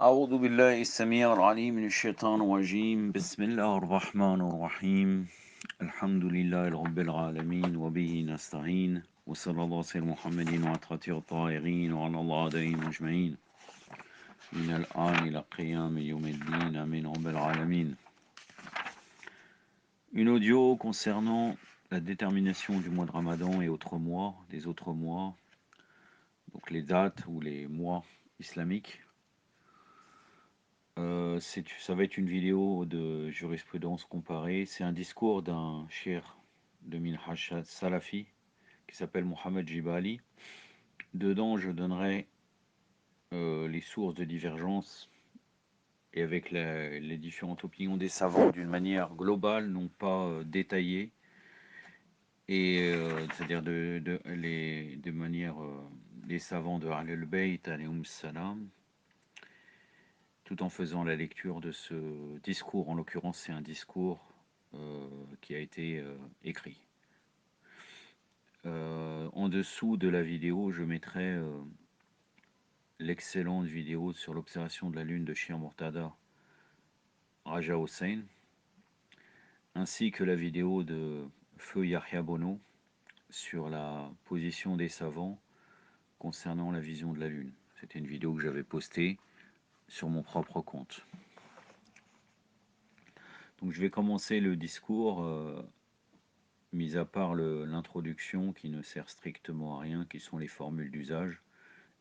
أعوذ بالله السميع العليم من الشيطان الرجيم بسم الله الرحمن الرحيم الحمد لله رب العالمين وبه نستعين وصلى الله على محمد وعلى الطاهرين وعلى الله أعدائهم أجمعين من الآن إلى قيام يوم الدين آمين رب العالمين. Une audio concernant la détermination du mois de Ramadan et autres mois, des autres mois, donc les dates ou les mois islamiques. Ça va être une vidéo de jurisprudence comparée. C'est un discours d'un cheikh de Minhaj Salafi qui s'appelle Mohamed Jibali. Dedans, je donnerai les sources de divergence et avec les différentes opinions des savants d'une manière globale, non pas détaillée, et c'est-à-dire de manière des savants de Ahlul Bayt, alayhum salam, tout en faisant la lecture de ce discours. En l'occurrence, c'est un discours qui a été écrit. En dessous de la vidéo, je mettrai l'excellente vidéo sur l'observation de la lune de Shir Murtada Raja Hossein, ainsi que la vidéo de Feu Yahya Bono sur la position des savants concernant la vision de la lune. C'était une vidéo que j'avais postée sur mon propre compte. Donc je vais commencer le discours, mis à part l'introduction qui ne sert strictement à rien, qui sont les formules d'usage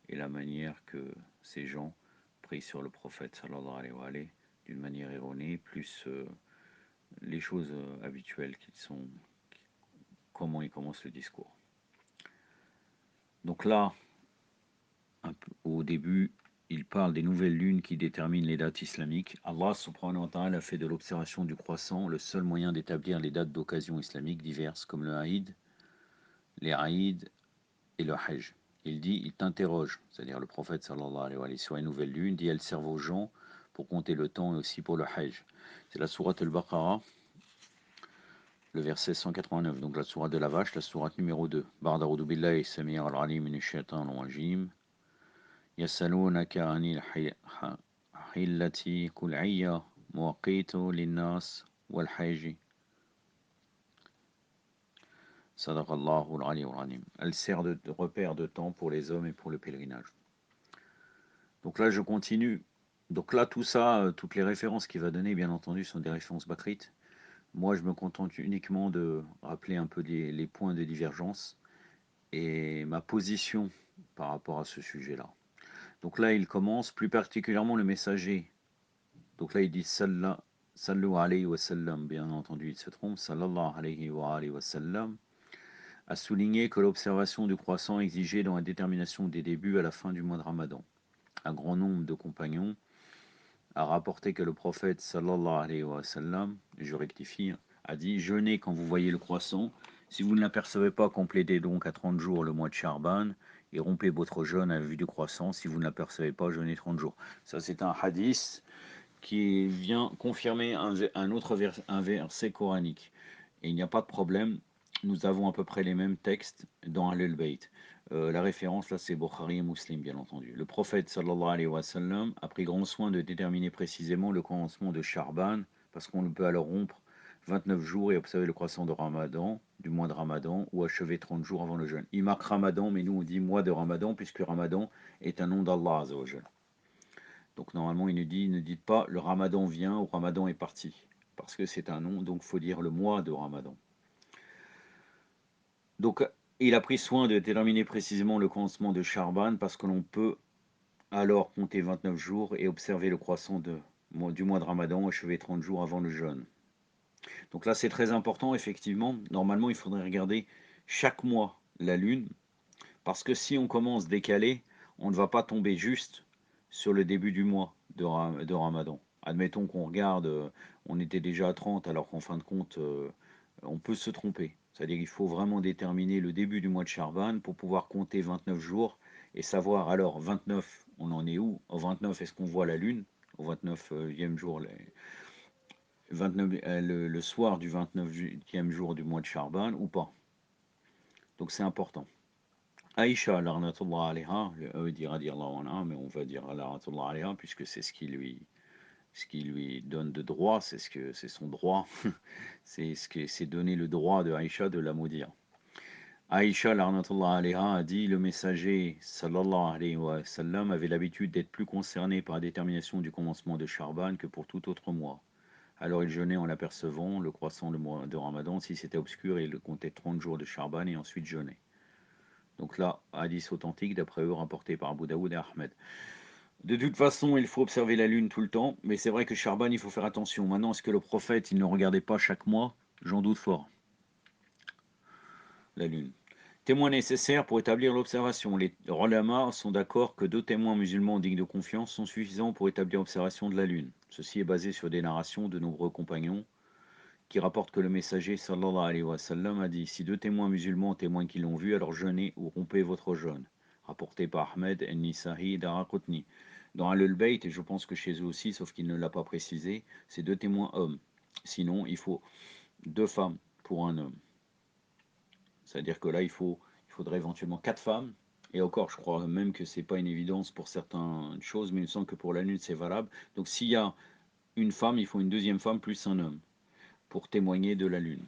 et la manière que ces gens prient sur le prophète sallallahu alayhi wa alayhi, d'une manière erronée, plus les choses habituelles qui sont comment ils commencent le discours. Donc là, au début, il parle des nouvelles lunes qui déterminent les dates islamiques. Allah subhanahu wa ta'ala a fait de l'observation du croissant le seul moyen d'établir les dates d'occasion islamiques diverses comme le Haïd, les Aïd et le Hajj. Il t'interroge, c'est-à-dire le prophète sallallahu alayhi wa sallam, sur les nouvelles lunes, dit elles servent aux gens pour compter le temps et aussi pour le Hajj. C'est la sourate al-Baqarah, le verset 189, donc la sourate de la vache, la sourate numéro 2. Ba'da billahi sami' al-alim min ash-shaytan ar-rajim. Yasalunaka anil hillati kul ayya muwaqitu lin-nas wal hajj. Sadaqallahu al-ali al-alim. Elle sert de repère de temps pour les hommes et pour le pèlerinage. Donc là, je continue. Donc là, tout ça, toutes les références qu'il va donner, bien entendu, sont des références bacrites. Moi, je me contente uniquement de rappeler un peu les points de divergence et ma position par rapport à ce sujet-là. Donc là, il commence, plus particulièrement le messager. Donc là, il dit sallu alayhi wa sallam, bien entendu, il se trompe, sallallahu alayhi wa sallam, a souligné que l'observation du croissant exigeait dans la détermination des débuts à la fin du mois de Ramadan. Un grand nombre de compagnons a rapporté que le prophète sallallahu alayhi wa sallam, je rectifie, a dit jeûnez quand vous voyez le croissant. Si vous ne l'apercevez pas, complétez donc à 30 jours le mois de Charban et rompez votre jeûne à la vue du croissant. Si vous ne l'apercevez pas, jeûnez 30 jours. Ça, c'est un hadith qui vient confirmer un verset coranique. Et il n'y a pas de problème. Nous avons à peu près les mêmes textes dans Ahlul Bayt. La référence là, c'est Bukhari et Muslim, bien entendu. Le prophète sallallahu alayhi wa sallam a pris grand soin de déterminer précisément le commencement de Charban, parce qu'on peut alors rompre 29 jours et observer le croissant de Ramadan, du mois de Ramadan, ou achever 30 jours avant le jeûne. Il marque Ramadan, mais nous on dit mois de Ramadan, puisque Ramadan est un nom d'Allah Azzawajal. Donc normalement, il ne dit pas le Ramadan vient ou Ramadan est parti, parce que c'est un nom, donc il faut dire le mois de Ramadan. Donc il a pris soin de déterminer précisément le commencement de Charban, parce que l'on peut alors compter 29 jours et observer le croissant du mois de Ramadan, achever 30 jours avant le jeûne. Donc là, c'est très important, effectivement. Normalement, il faudrait regarder chaque mois la lune, parce que si on commence décalé, on ne va pas tomber juste sur le début du mois de Ramadan. Admettons qu'on regarde, on était déjà à 30, alors qu'en fin de compte, on peut se tromper. C'est-à-dire qu'il faut vraiment déterminer le début du mois de Charban pour pouvoir compter 29 jours et savoir, alors 29, on en est où? Au 29, est-ce qu'on voit la lune? Au 29e jour, 29, le soir du 29e jour du mois de Charban ou pas? Donc c'est important. Aïcha, larnatullah alayha, eux disent radiallahu anha, mais on va dire larnatullah alayha, puisque c'est ce qui lui donne de droit, c'est son droit, c'est donner le droit de Aïcha de la maudire. Aïcha, larnatullah alayha, a dit le messager sallallahu alayhi wa sallam avait l'habitude d'être plus concerné par la détermination du commencement de Charban que pour tout autre mois. Alors il jeûnait en l'apercevant, le croissant le mois de Ramadan, si c'était obscur, il comptait 30 jours de Charban et ensuite jeûnait. Donc là, hadith authentique d'après eux rapporté par Abu Daoud et Ahmed. De toute façon, il faut observer la lune tout le temps, mais c'est vrai que Charban, il faut faire attention. Maintenant, est-ce que le prophète, il ne regardait pas chaque mois? J'en doute fort, la lune. Témoins nécessaires pour établir l'observation. Les ulama sont d'accord que 2 témoins musulmans dignes de confiance sont suffisants pour établir l'observation de la lune. Ceci est basé sur des narrations de nombreux compagnons qui rapportent que le messager sallallahu alayhi wa sallam a dit: si 2 témoins musulmans témoignent qu'ils l'ont vu, alors jeûnez ou rompez votre jeûne. Rapporté par Ahmed el-Nisahi Daraqutni. Dans Al-Bayt, et je pense que chez eux aussi, sauf qu'il ne l'a pas précisé, c'est 2 témoins hommes. Sinon, il faut 2 femmes pour un homme. C'est-à-dire que là, il faudrait éventuellement 4 femmes. Et encore, je crois même que c'est pas une évidence pour certaines choses, mais il me semble que pour la lune, c'est valable. Donc s'il y a une femme, il faut une deuxième femme plus un homme pour témoigner de la lune.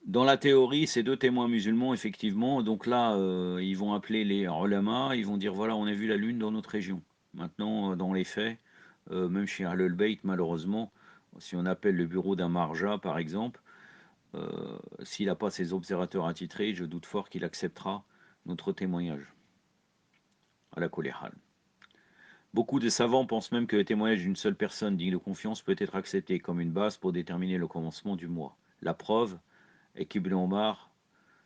Dans la théorie, c'est 2 témoins musulmans, effectivement. Donc là, ils vont appeler les ulama, ils vont dire voilà, on a vu la lune dans notre région. Maintenant, dans les faits, même chez Ahlul Bayt, malheureusement, si on appelle le bureau d'un marja, par exemple, s'il n'a pas ses observateurs attitrés, je doute fort qu'il acceptera notre témoignage. À la Koléhal. Beaucoup de savants pensent même que le témoignage d'une seule personne digne de confiance peut être accepté comme une base pour déterminer le commencement du mois. La preuve est qu'Ibn Omar,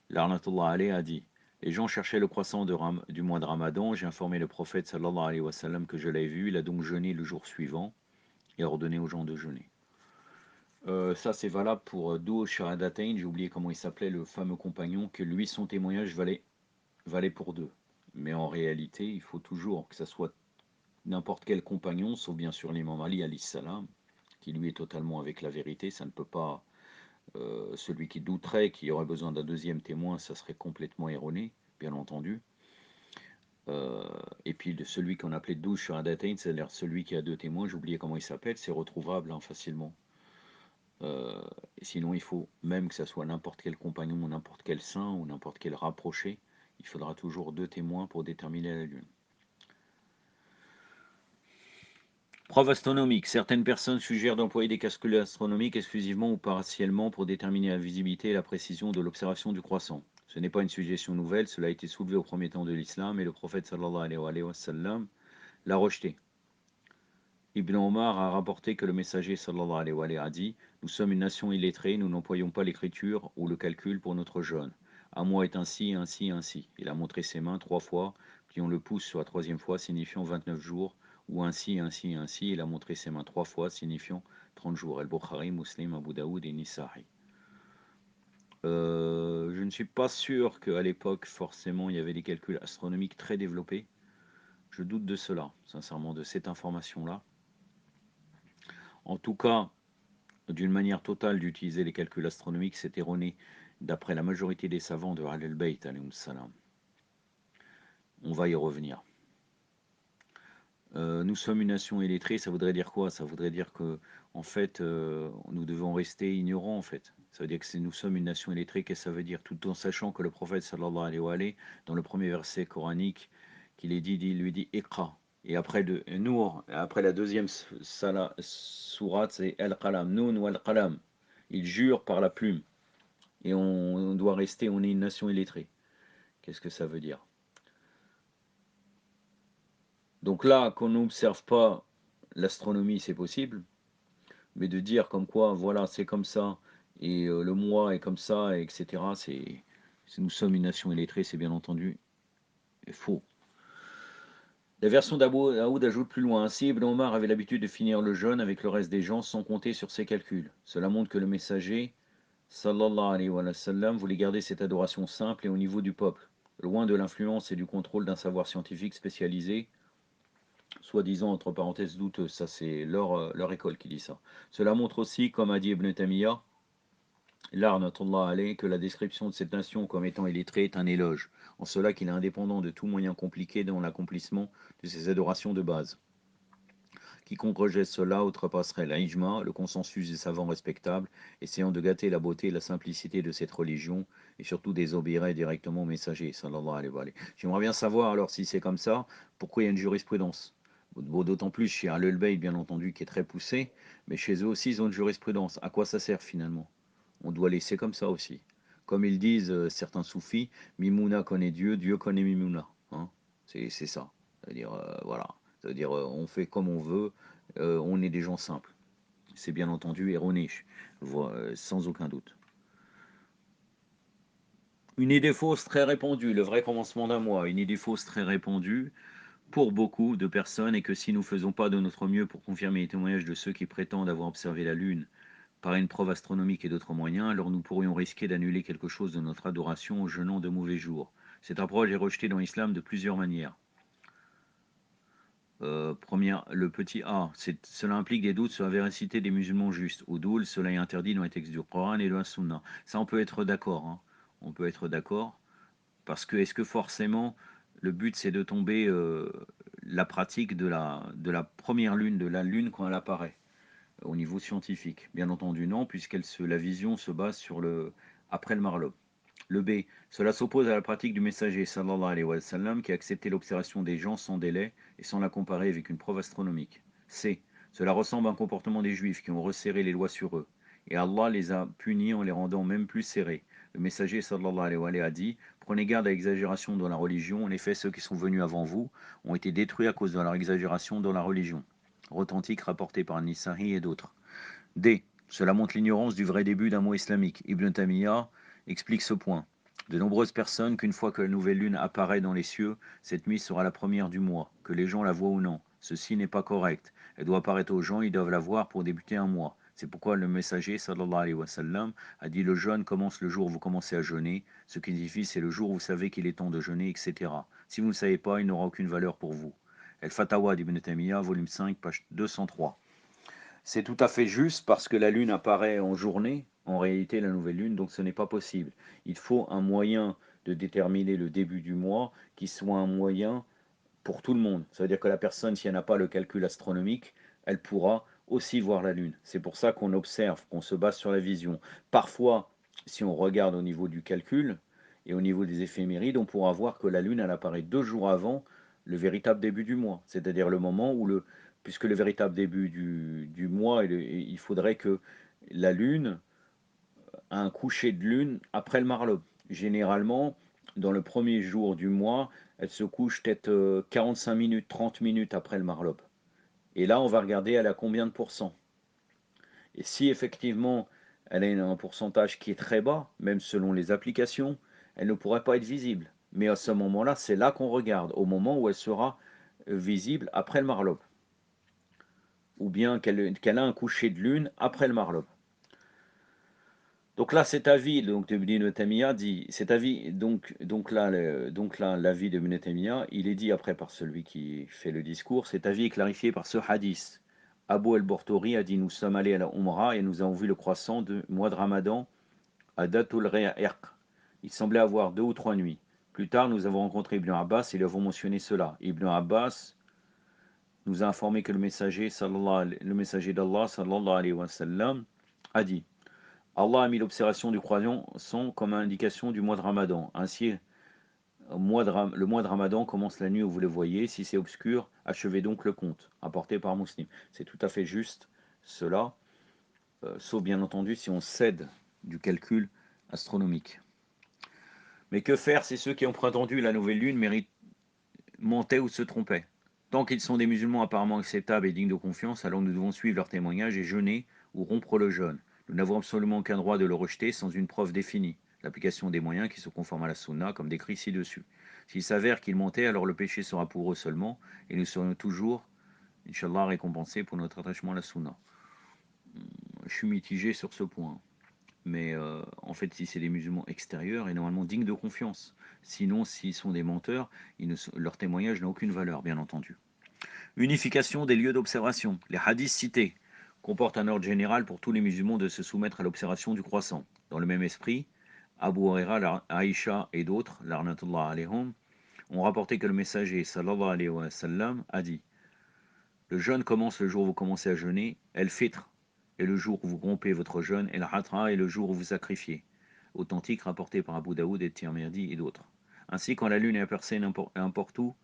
Larnatullah alayhi, a dit: les gens cherchaient le croissant du mois de Ramadan, j'ai informé le prophète sallallahu alayhi wa sallam que je l'avais vu, il a donc jeûné le jour suivant et ordonné aux gens de jeûner. Ça c'est valable pour Dou Shahadatain, j'ai oublié comment il s'appelait, le fameux compagnon, que lui son témoignage valait pour 2. Mais en réalité, il faut toujours que ça soit n'importe quel compagnon, sauf bien sûr l'imam Ali alayhi salam, qui lui est totalement avec la vérité, ça ne peut pas. Celui qui douterait qu'il y aurait besoin d'un deuxième témoin, ça serait complètement erroné, bien entendu. Et puis celui qu'on appelait douche sur un datain, c'est-à-dire celui qui a 2 témoins, j'ai oublié comment il s'appelle, c'est retrouvable facilement. Et sinon, il faut même que ça soit n'importe quel compagnon, ou n'importe quel saint, ou n'importe quel rapproché, il faudra toujours 2 témoins pour déterminer la lune. Preuve astronomique. Certaines personnes suggèrent d'employer des calculs astronomiques exclusivement ou partiellement pour déterminer la visibilité et la précision de l'observation du croissant. Ce n'est pas une suggestion nouvelle, cela a été soulevé au premier temps de l'islam et le prophète sallallahu alayhi wa sallam l'a rejeté. Ibn Omar a rapporté que le messager sallallahu alayhi wa sallam a dit: nous sommes une nation illettrée, nous n'employons pas l'écriture ou le calcul pour notre jeûne. Un mois est ainsi, ainsi, ainsi. Il a montré ses mains 3 fois, puis on le pousse sur la 3e fois, signifiant 29 jours, ou ainsi, ainsi, ainsi. Il a montré ses mains 3 fois, signifiant 30 jours. Al-Bukhari, Muslim, Abu Daoud et Nisa'i. Je ne suis pas sûr qu'à l'époque, forcément, il y avait des calculs astronomiques très développés. Je doute de cela, sincèrement, de cette information-là. En tout cas, d'une manière totale d'utiliser les calculs astronomiques, c'est erroné d'après la majorité des savants de Ahlul Bayt alayhim salam. On va y revenir. Nous sommes une nation illettrée, ça voudrait dire quoi? Ça voudrait dire que, en fait, nous devons rester ignorants, en fait. Ça veut dire que nous sommes une nation illettrée, qu'est-ce que ça veut dire? Tout en sachant que le prophète sallallahu alayhi wa sallam, dans le premier verset coranique qu'il est dit, il lui dit Iqra. Et après de Nour, après la deuxième sourate, c'est Al-Qalam, Nun ou Al-Qalam. Il jure par la plume. Et on doit rester, on est une nation illettrée. Qu'est-ce que ça veut dire? Donc là, qu'on n'observe pas l'astronomie, c'est possible, mais de dire comme quoi, voilà, c'est comme ça, et le mois est comme ça, etc., nous sommes une nation illettrée, c'est bien entendu faux. La version d'Abu Daoud ajoute plus loin: ainsi, Ibn Omar avait l'habitude de finir le jeûne avec le reste des gens sans compter sur ses calculs. Cela montre que le messager, sallallahu alayhi wa sallam, voulait garder cette adoration simple et au niveau du peuple, loin de l'influence et du contrôle d'un savoir scientifique spécialisé soi-disant entre parenthèses douteuses. Ça, c'est leur école qui dit ça. Cela montre aussi, comme a dit Ibn Taymiyyah, La'natullah alayh, que la description de cette nation comme étant illettrée est un éloge, en cela qu'il est indépendant de tout moyen compliqué dans l'accomplissement de ses adorations de base. Quiconque rejette cela outrepasserait l'ijma, le consensus des savants respectables, essayant de gâter la beauté et la simplicité de cette religion, et surtout désobéirait directement au messager, sallallahu alayhi wa sallam. J'aimerais bien savoir, alors, si c'est comme ça, pourquoi il y a une jurisprudence. Bon, d'autant plus chez Ahlul Bayt, bien entendu, qui est très poussé, mais chez eux aussi, ils ont une jurisprudence. À quoi ça sert finalement? On doit laisser comme ça aussi. Comme ils disent certains soufis, Mimouna connaît Dieu, Dieu connaît Mimouna. Hein, c'est ça. C'est-à-dire, voilà. C'est-à-dire, on fait comme on veut, on est des gens simples. C'est bien entendu erroné, sans aucun doute. Une idée fausse très répandue, le vrai commencement d'un mois, une idée fausse très répandue pour beaucoup de personnes est que si nous ne faisons pas de notre mieux pour confirmer les témoignages de ceux qui prétendent avoir observé la Lune par une preuve astronomique et d'autres moyens, alors nous pourrions risquer d'annuler quelque chose de notre adoration en jeûnant de mauvais jours. Cette approche est rejetée dans l'islam de plusieurs manières. Première, le petit A, cela implique des doutes sur la véracité des musulmans justes. Au doul, cela est interdit dans les textes du Coran et de la Sunna. Ça, on peut être d'accord. Hein. On peut être d'accord. Parce que, est-ce que forcément, le but, c'est de tomber la pratique de la première lune, de la lune quand elle apparaît, au niveau scientifique? Bien entendu, non, la vision se base sur après le Marlow. Le B, cela s'oppose à la pratique du messager sallallahu alayhi wa sallam qui a accepté l'observation des gens sans délai et sans la comparer avec une preuve astronomique. C, cela ressemble à un comportement des juifs qui ont resserré les lois sur eux. Et Allah les a punis en les rendant même plus serrés. Le messager sallallahu alayhi wa sallam a dit: prenez garde à l'exagération dans la religion. En effet, ceux qui sont venus avant vous ont été détruits à cause de leur exagération dans la religion. Authentique rapporté par Nisa'i et d'autres. D. Cela montre l'ignorance du vrai début d'un mot islamique. Ibn Taymiyyah explique ce point. De nombreuses personnes qu'une fois que la nouvelle lune apparaît dans les cieux, cette nuit sera la première du mois, que les gens la voient ou non. Ceci n'est pas correct. Elle doit apparaître aux gens, ils doivent la voir pour débuter un mois. C'est pourquoi le messager, sallallahu alayhi wa sallam, a dit: le jeûne commence le jour où vous commencez à jeûner. Ce qui signifie, c'est le jour où vous savez qu'il est temps de jeûner, etc. Si vous ne savez pas, il n'aura aucune valeur pour vous. El Fatawa d'Ibn Taymiyyah, volume 5, page 203. C'est tout à fait juste parce que la Lune apparaît en journée, en réalité la nouvelle Lune, donc ce n'est pas possible. Il faut un moyen de déterminer le début du mois qui soit un moyen pour tout le monde. Ça veut dire que la personne, si elle n'a pas le calcul astronomique, elle pourra aussi voir la Lune. C'est pour ça qu'on observe, qu'on se base sur la vision. Parfois, si on regarde au niveau du calcul et au niveau des éphémérides, on pourra voir que la Lune, elle apparaît 2 jours avant le véritable début du mois. C'est-à-dire le moment où puisque le véritable début du mois, il faudrait que la Lune a un coucher de Lune après le Marlowe. Généralement, dans le premier jour du mois, elle se couche peut-être 45 minutes, 30 minutes après le Marlowe. Et là, on va regarder elle a combien de pourcents. Et si effectivement elle a un pourcentage qui est très bas, même selon les applications, elle ne pourrait pas être visible. Mais à ce moment-là, c'est là qu'on regarde, au moment où elle sera visible après le Marlowe. Ou bien qu'elle a un coucher de lune après le Marlowe. Donc là, cet avis donc, de Ibn Taymiyyah dit, cet avis, donc là, l'avis de Ibn Taymiyyah, il est dit après par celui qui fait le discours, cet avis est clarifié par ce hadith. Abu al-Bortori a dit: nous sommes allés à la Umrah et nous avons vu le croissant du mois de Ramadan à Datul Rayaq. Il semblait avoir 2 ou 3 nuits. Plus tard, nous avons rencontré Ibn Abbas et lui avons mentionné cela. Ibn Abbas nous a informé que le messager d'Allah, sallallahu alayhi wa sallam, a dit: Allah a mis l'observation du croyant comme indication du mois de Ramadan. Ainsi, le mois de Ramadan commence la nuit où vous le voyez. Si c'est obscur, achevez donc le compte. Apporté par Muslim. C'est tout à fait juste, cela, sauf bien entendu si on cède du calcul astronomique. Mais que faire si ceux qui ont prétendu la nouvelle lune mentaient ou se trompaient? Tant qu'ils sont des musulmans apparemment acceptables et dignes de confiance, alors nous devons suivre leurs témoignages et jeûner ou rompre le jeûne. Nous n'avons absolument aucun droit de le rejeter sans une preuve définie. L'application des moyens qui se conforment à la sunna, comme décrit ci-dessus. S'il s'avère qu'ils mentaient, alors le péché sera pour eux seulement, et nous serons toujours, Inch'Allah, récompensés pour notre attachement à la sunna. Je suis mitigé sur ce point. Mais en fait, si c'est des musulmans extérieurs et normalement dignes de confiance. Sinon, s'ils sont des menteurs, leur témoignage n'a aucune valeur, bien entendu. Unification des lieux d'observation. Les hadiths cités comportent un ordre général pour tous les musulmans de se soumettre à l'observation du croissant. Dans le même esprit, Abu Huraira, Aïcha et d'autres, l'arnatullah alayhum, ont rapporté que le messager sallallahu alayhi wa sallam a dit: le jeûne commence le jour où vous commencez à jeûner, el-fitr est le jour où vous rompez votre jeûne, el-hatra est le jour où vous sacrifiez. Authentique rapporté par Abu Daoud et Tirmidhi et d'autres. Ainsi, quand la lune est aperçue n'importe où,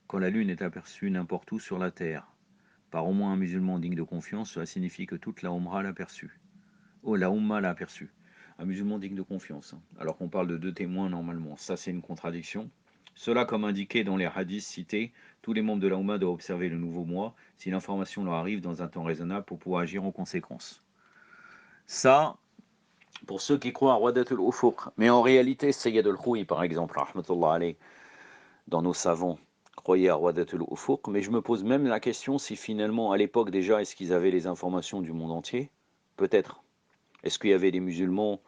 quand la lune est aperçue n'importe où sur la terre, par au moins un musulman digne de confiance, cela signifie que toute la Umrah l'a aperçu. Oh, la Ummah l'a aperçu. Un musulman digne de confiance. Alors qu'on parle de deux témoins normalement. Ça, c'est une contradiction. Cela, comme indiqué dans les hadiths cités, tous les membres de la Ummah doivent observer le nouveau mois si l'information leur arrive dans un temps raisonnable pour pouvoir agir en conséquence. Ça, pour ceux qui croient à Wadatul Ufuq. Mais en réalité, Sayyid al-Khoui, par exemple, rahmatullah alayh, dans nos savants, croyaient à Wadatul Ufuq. Mais je me pose même la question si finalement, à l'époque déjà, est-ce qu'ils avaient les informations du monde entier? Peut-être. Est-ce qu'il y avait des musulmans,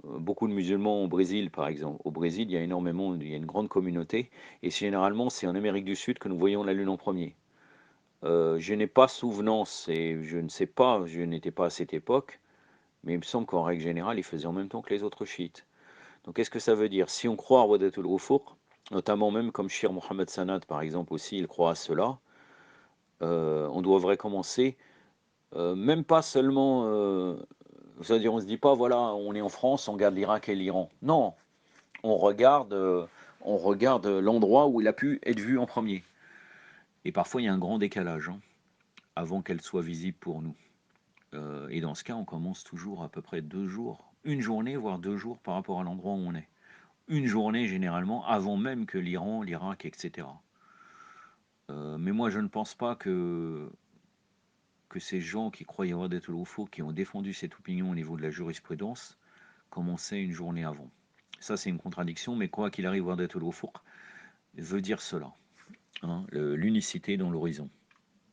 beaucoup de musulmans au Brésil, par exemple? Au Brésil, il y a énormément, il y a une grande communauté, et généralement, c'est en Amérique du Sud que nous voyons la Lune en premier. Je n'ai pas souvenance, et je ne sais pas, je n'étais pas à cette époque, mais il me semble qu'en règle générale, ils faisaient en même temps que les autres chiites. Donc, qu'est-ce que ça veut dire? Si on croit à Wadatul Ufuq, notamment même comme Shir Mohammed Sanad, par exemple, aussi, il croit à cela, on devrait commencer, même pas seulement, c'est-à-dire on se dit pas, voilà, on est en France, on regarde l'Irak et l'Iran. Non, on regarde l'endroit où il a pu être vu en premier. Et parfois, il y a un grand décalage avant qu'elle soit visible pour nous. Et dans ce cas, on commence toujours à peu près 2 jours, une journée, voire 2 jours par rapport à l'endroit où on est. Une journée généralement, avant même que l'Iran, l'Irak, etc. Mais moi, je ne pense pas que ces gens qui croient y avoir des faux, qui ont défendu cette opinion au niveau de la jurisprudence, commençaient une journée avant. Ça, c'est une contradiction, mais quoi qu'il arrive, Wahdatul Ufuq veut dire cela. L'unicité dans l'horizon.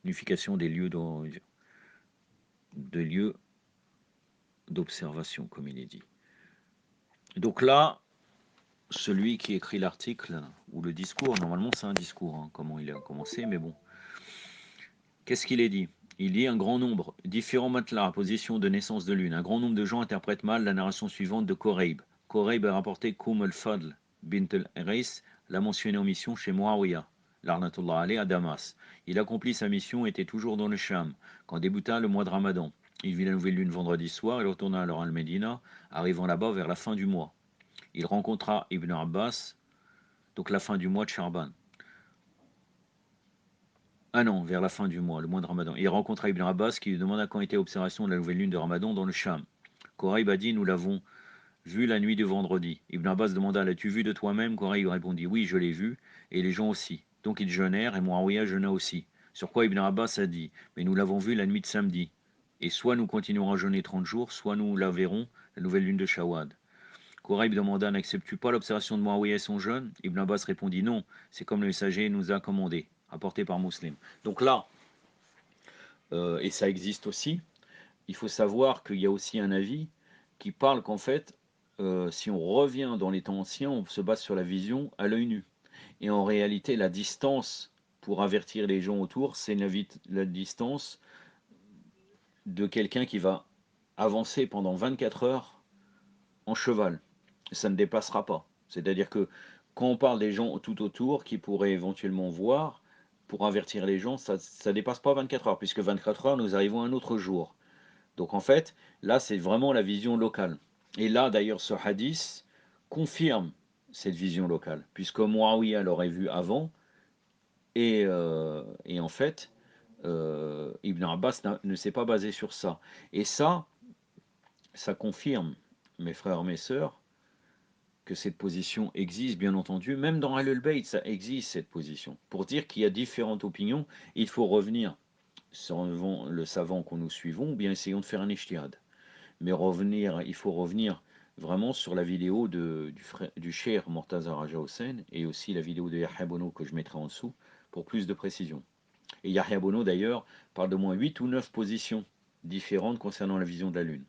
L'unification des lieux d'observation, comme il est dit. Donc là, celui qui écrit l'article ou le discours, normalement c'est un discours, comment il a commencé, mais bon. Qu'est-ce qu'il est dit? Il dit un grand nombre, différents matelas, position de naissance de lune. Un grand nombre de gens interprètent mal la narration suivante de Koreib. Koreib a rapporté Koum al-Fadl bint al-Reis, l'a mentionné en mission chez Muawiyah, l'arnatullah alayh, à Damas. Il accomplit sa mission et était toujours dans le Sham, quand débuta le mois de Ramadan. Il vit la nouvelle lune vendredi soir et retourna alors à Al-Médina, arrivant là-bas vers la fin du mois. Il rencontra Ibn Abbas, donc la fin du mois de Charban. Ah non, vers la fin du mois, le mois de Ramadan. Il rencontra Ibn Abbas qui lui demanda quand était l'observation de la nouvelle lune de Ramadan dans le Sham. Koraïb a dit: nous l'avons vu la nuit de vendredi. Ibn Abbas demanda: l'as-tu vu de toi-même? Koraïb répondit: oui, je l'ai vu, et les gens aussi. Donc ils jeûnèrent, et Muawiyah jeûna aussi. Sur quoi Ibn Abbas a dit: mais nous l'avons vu la nuit de samedi. Et soit nous continuerons à jeûner 30 jours, soit nous la verrons, la nouvelle lune de Shawwad. Koraïb demanda: n'acceptes-tu pas l'observation de Muawiyah et son jeûne? Ibn Abbas répondit: non, c'est comme le messager nous a commandé, rapporté par Muslim. Donc là, et ça existe aussi, il faut savoir qu'il y a aussi un avis qui parle qu'en fait, si on revient dans les temps anciens, on se base sur la vision à l'œil nu. Et en réalité, la distance pour avertir les gens autour, c'est la distance de quelqu'un qui va avancer pendant 24 heures en cheval. Ça ne dépassera pas. C'est-à-dire que quand on parle des gens tout autour qui pourraient éventuellement voir, pour avertir les gens, ça ne dépasse pas 24 heures, puisque 24 heures, nous arrivons à un autre jour. Donc en fait, là, c'est vraiment la vision locale. Et là, d'ailleurs, ce hadith confirme cette vision locale, puisque Muawiyah l'aurait vu avant, et en fait, Ibn Abbas ne s'est pas basé sur ça. Et ça confirme, mes frères, mes sœurs, que cette position existe, bien entendu. Même dans Ahlul Bayt, ça existe, cette position. Pour dire qu'il y a différentes opinions, il faut revenir sur le savant qu'on nous suivons, ou bien essayons de faire un ijtihad. Mais il faut revenir vraiment sur la vidéo du Cheikh Mortaza Raja Hossein et aussi la vidéo de Yahya Bono que je mettrai en dessous pour plus de précision. Et Yahya Bono d'ailleurs parle de moins 8 ou 9 positions différentes concernant la vision de la Lune.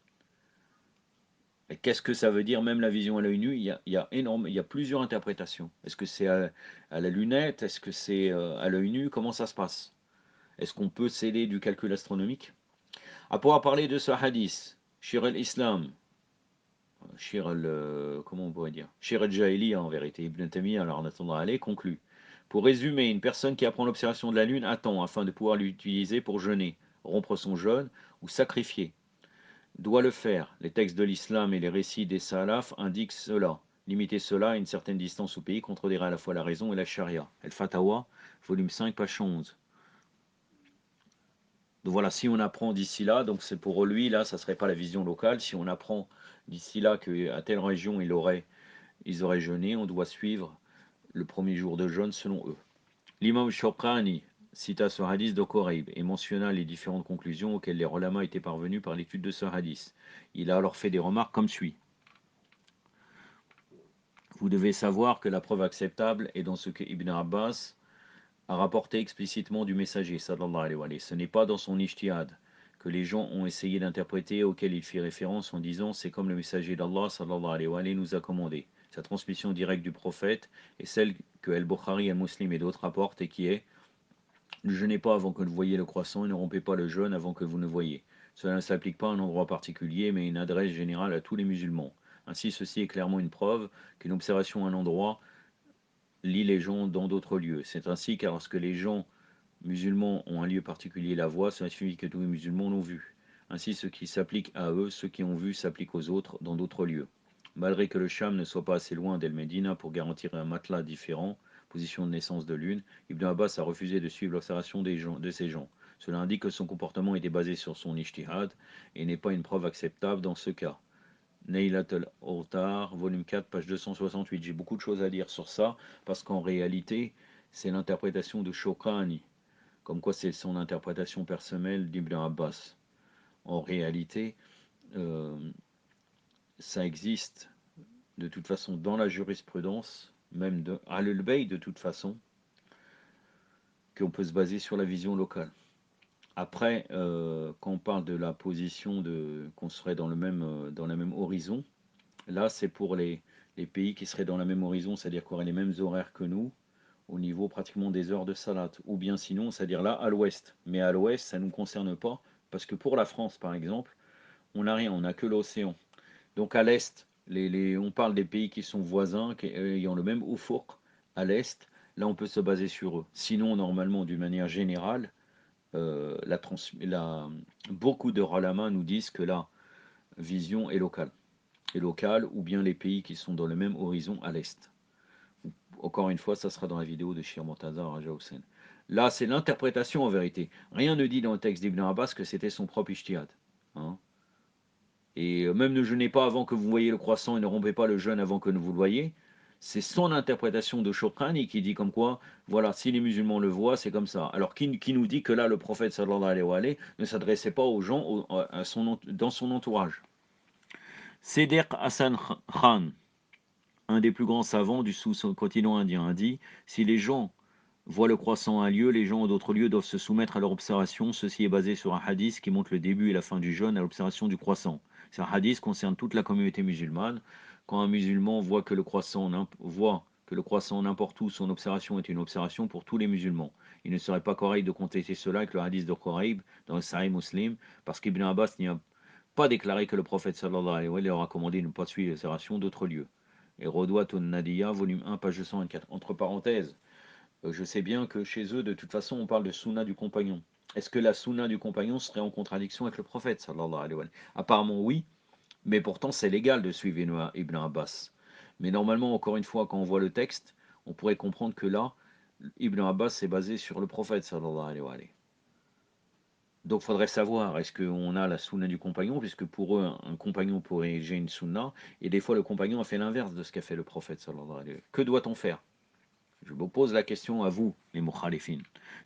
Et qu'est-ce que ça veut dire, même la vision à l'œil nu? Il y a plusieurs interprétations. Est-ce que c'est à la lunette? Est-ce que c'est à l'œil nu? Comment ça se passe? Est-ce qu'on peut s'aider du calcul astronomique? À pouvoir parler de ce hadith, Shir al-Islam, comment on pourrait dire? Shir al-Jahiliya en vérité, Ibn Taymiyyah, alors en attendant aller, conclut. Pour résumer, une personne qui apprend l'observation de la lune attend afin de pouvoir l'utiliser pour jeûner, rompre son jeûne ou sacrifier. Doit le faire. Les textes de l'islam et les récits des salafs indiquent cela. Limiter cela à une certaine distance au pays contredira à la fois la raison et la charia. El-Fatawa, volume 5, page 11. Donc voilà, si on apprend d'ici là, donc c'est pour lui, là, ça ne serait pas la vision locale. Si on apprend d'ici là qu'à telle région, ils auraient jeûné, on doit suivre le premier jour de jeûne selon eux. L'imam Shawkani cita ce hadith de Quraib et mentionna les différentes conclusions auxquelles les ulama étaient parvenus par l'étude de ce hadith. Il a alors fait des remarques comme suit. Vous devez savoir que la preuve acceptable est dans ce que Ibn Abbas a rapporté explicitement du messager, sallallahu alayhi wa sallam. Ce n'est pas dans son ijtihad que les gens ont essayé d'interpréter, auquel il fit référence en disant c'est comme le messager d'Allah, sallallahu alayhi wa sallam, nous a commandé. Sa transmission directe du prophète est celle que Al-Bukhari, Al-Muslim et d'autres rapportent et qui est ne jeûnez pas avant que vous voyiez le croissant et ne rompez pas le jeûne avant que vous ne voyiez. Cela ne s'applique pas à un endroit particulier, mais une adresse générale à tous les musulmans. Ainsi, ceci est clairement une preuve qu'une observation à un endroit lie les gens dans d'autres lieux. C'est ainsi car lorsque les gens musulmans ont un lieu particulier la voient, cela signifie que tous les musulmans l'ont vu. Ainsi, ce qui s'applique à eux, ceux qui ont vu, s'applique aux autres dans d'autres lieux. Malgré que le Cham ne soit pas assez loin d'El Medina pour garantir un matelas différent, position de naissance de lune, Ibn Abbas a refusé de suivre l'observation de ces gens. Cela indique que son comportement était basé sur son ijtihad et n'est pas une preuve acceptable dans ce cas. Neilat al-Awtar, volume 4, page 268. J'ai beaucoup de choses à dire sur ça, parce qu'en réalité, c'est l'interprétation de Shawkani, comme quoi c'est son interprétation personnelle d'Ibn Abbas. En réalité, euh, ça existe de toute façon dans la jurisprudence, même de Al-Bayt de toute façon, qu'on peut se baser sur la vision locale. Après, quand on parle de la position qu'on serait dans la même horizon, là c'est pour les pays qui seraient dans la même horizon, c'est-à-dire qui auraient les mêmes horaires que nous, au niveau pratiquement des heures de salat, ou bien sinon, c'est-à-dire là à l'ouest. Mais à l'ouest, ça ne nous concerne pas, parce que pour la France par exemple, on n'a rien, on n'a que l'océan. Donc à l'est, on parle des pays qui sont voisins, ayant le même Ufuk à l'est, là on peut se baser sur eux. Sinon, normalement, d'une manière générale, beaucoup de ulama nous disent que la vision est locale. Est locale, ou bien les pays qui sont dans le même horizon à l'est. Encore une fois, ça sera dans la vidéo de Shir Mortaza Raja Hussein. Là, c'est l'interprétation en vérité. Rien ne dit dans le texte d'Ibn Abbas que c'était son propre ijtihad. Hein. Et même ne jeûnez pas avant que vous voyez le croissant et ne rompez pas le jeûne avant que vous le voyez. C'est son interprétation de Shawkani qui dit comme quoi, voilà, si les musulmans le voient, c'est comme ça. Alors qui nous dit que là, le prophète sallallahu alayhi wa sallam ne s'adressait pas aux gens dans son entourage. Sederq Hassan Khan, un des plus grands savants du sous-continent indien, a dit si les gens voient le croissant à un lieu, les gens d'autres lieux doivent se soumettre à leur observation. Ceci est basé sur un hadith qui montre le début et la fin du jeûne à l'observation du croissant. C'est un hadith concerne toute la communauté musulmane. Quand un musulman voit que le croissant n'importe où, son observation est une observation pour tous les musulmans. Il ne serait pas correct de contester cela avec le hadith de Quraib dans le Sahih Muslim, parce qu'Ibn Abbas n'y a pas déclaré que le prophète sallallahu alayhi wa sallam leur a commandé de ne pas suivre l'observation d'autres lieux. Et Rodwatun Nadiya, volume 1, page 224. Entre parenthèses, je sais bien que chez eux, de toute façon, on parle de sunna du compagnon. Est-ce que la sunna du compagnon serait en contradiction avec le prophète sallallahu alayhi wa sallam? Apparemment oui, mais pourtant c'est légal de suivre Ibn Abbas. Mais normalement, encore une fois, quand on voit le texte, on pourrait comprendre que là, Ibn Abbas est basé sur le prophète sallallahu alayhi wa sallam. Donc il faudrait savoir, est-ce qu'on a la sunna du compagnon, puisque pour eux, un compagnon pourrait ériger une sunna, et des fois le compagnon a fait l'inverse de ce qu'a fait le prophète sallallahu alayhi wa sallam. Que doit-on faire? Je vous pose la question à vous, les mukhalifin.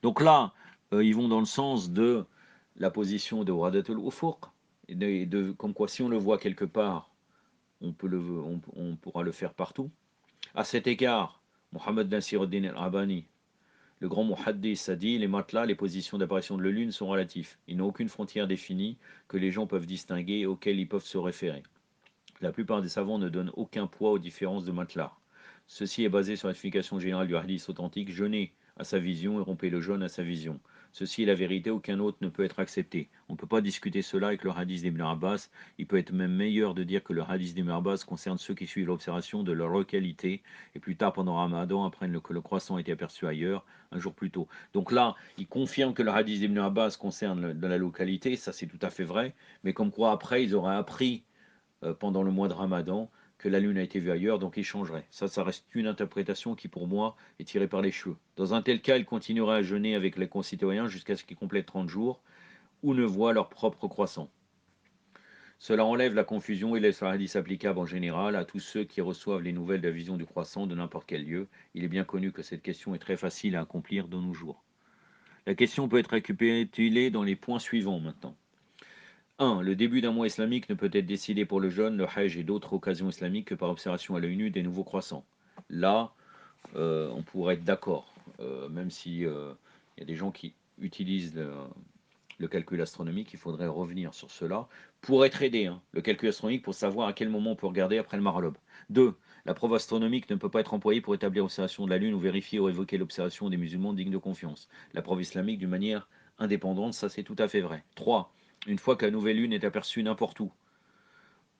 Donc là, ils vont dans le sens de la position de Wadatul Ufuq, comme quoi si on le voit quelque part, on pourra le faire partout. À cet égard, Mohammed Nasiruddin al-Albani, le grand muhaddis, a dit les matelas, les positions d'apparition de la lune sont relatifs. Ils n'ont aucune frontière définie que les gens peuvent distinguer et auxquelles ils peuvent se référer. La plupart des savants ne donnent aucun poids aux différences de matelas. Ceci est basé sur l'explication générale du hadith authentique: jeûnez à sa vision et rompez le jeûne à sa vision. Ceci est la vérité, aucun autre ne peut être accepté. On ne peut pas discuter cela avec le hadith d'Ibn Abbas. Il peut être même meilleur de dire que le hadith d'Ibn Abbas concerne ceux qui suivent l'observation de leur localité et plus tard pendant Ramadan apprennent que le croissant a été aperçu ailleurs un jour plus tôt. Donc là, il confirme que le hadith d'Ibn Abbas concerne de la localité, ça c'est tout à fait vrai, mais comme quoi après ils auraient appris pendant le mois de Ramadan que la lune a été vue ailleurs, donc ils changeraient. Ça reste une interprétation qui, pour moi, est tirée par les cheveux. Dans un tel cas, ils continueraient à jeûner avec les concitoyens jusqu'à ce qu'ils complètent 30 jours ou ne voient leur propre croissant. Cela enlève la confusion et laisse le hadith applicable en général à tous ceux qui reçoivent les nouvelles de la vision du croissant de n'importe quel lieu. Il est bien connu que cette question est très facile à accomplir de nos jours. La question peut être récapitulée dans les points suivants maintenant. 1. Le début d'un mois islamique ne peut être décidé pour le jeûne, le hajj et d'autres occasions islamiques que par observation à l'œil nu des nouveaux croissants. Là, on pourrait être d'accord, même si il y a des gens qui utilisent le calcul astronomique, il faudrait revenir sur cela pour être aidé. Hein, le calcul astronomique pour savoir à quel moment on peut regarder après le maralobe. 2. La preuve astronomique ne peut pas être employée pour établir l'observation de la Lune ou vérifier ou évoquer l'observation des musulmans dignes de confiance. La preuve islamique d'une manière indépendante, ça c'est tout à fait vrai. 3. Une fois que la nouvelle Lune est aperçue n'importe où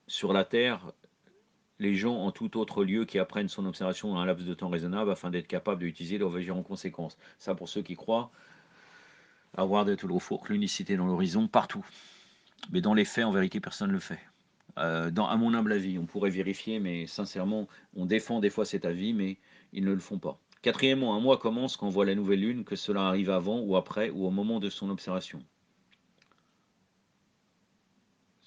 sur la Terre, les gens en tout autre lieu qui apprennent son observation dans un laps de temps raisonnable afin d'être capables d'utiliser leur agir en conséquence. Ça pour ceux qui croient avoir de tout le l'unicité dans l'horizon partout. Mais dans les faits, en vérité, personne ne le fait. À mon humble avis, on pourrait vérifier, mais sincèrement, on défend des fois cet avis, mais ils ne le font pas. Quatrièmement, un mois commence quand on voit la nouvelle lune, que cela arrive avant ou après ou au moment de son observation.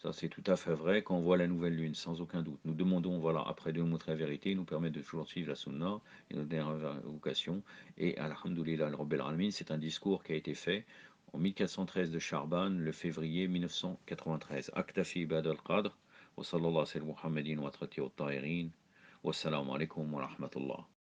Ça, c'est tout à fait vrai quand on voit la nouvelle lune, sans aucun doute. Nous demandons, voilà, après de nous montrer la vérité, nous permet de toujours suivre la sunna et notre dernière vocation. Et alhamdoulilah al-Rabbil Alamin, c'est un discours qui a été fait en 1413 de Charban, le février 1993. Aktafi ibad al-Qadr, wa sallallahu ala Muhammadin wa atrati wa tahirin, wa salamu alaikum wa rahmatullah.